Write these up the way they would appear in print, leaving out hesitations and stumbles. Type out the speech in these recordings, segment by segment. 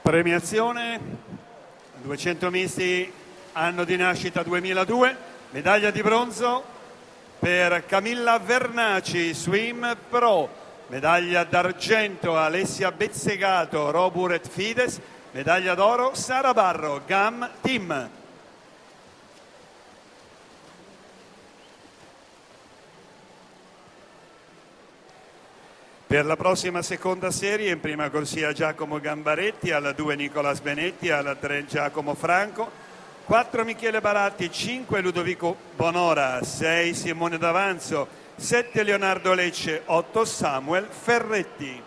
Premiazione 200 misti anno di nascita 2002, medaglia di bronzo per Camilla Vernaci, Swim Pro, medaglia d'argento Alessia Bezzegato, Roburet Fides, medaglia d'oro Sara Barro, GAM Team. Per la prossima seconda serie, in prima corsia Giacomo Gambaretti, alla 2 Nicolas Benetti, alla 3 Giacomo Franco, 4 Michele Baratti, 5 Ludovico Bonora, 6 Simone D'Avanzo, 7 Leonardo Lecce, 8 Samuel Ferretti.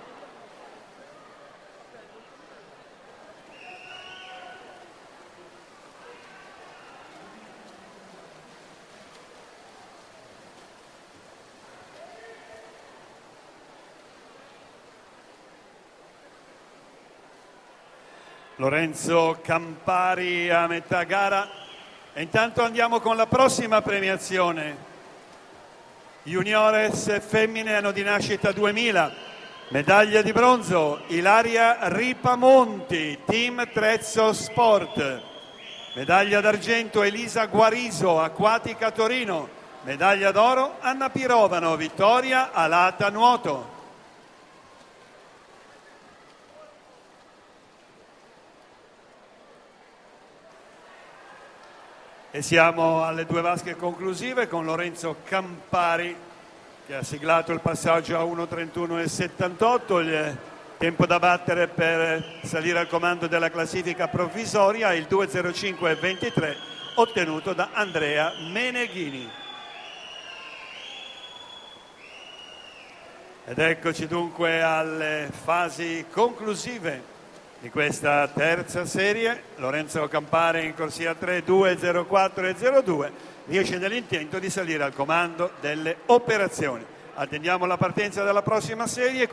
Lorenzo Campari a metà gara. E intanto andiamo con la prossima premiazione. Juniores femmine anno di nascita 2000, medaglia di bronzo Ilaria Ripamonti, Team Trezzo Sport, medaglia d'argento Elisa Guariso, Acquatica Torino, medaglia d'oro Anna Pirovano, Vittoria Alata Nuoto. E siamo alle due vasche conclusive con Lorenzo Campari che ha siglato il passaggio a 1:31,78, il tempo da battere per salire al comando della classifica provvisoria, il 2:05,23 ottenuto da Andrea Meneghini. Ed eccoci dunque alle fasi conclusive di questa terza serie. Lorenzo Campari in corsia 3, 2:04 e 02 riesce nell'intento di salire al comando delle operazioni. Attendiamo la partenza della prossima serie.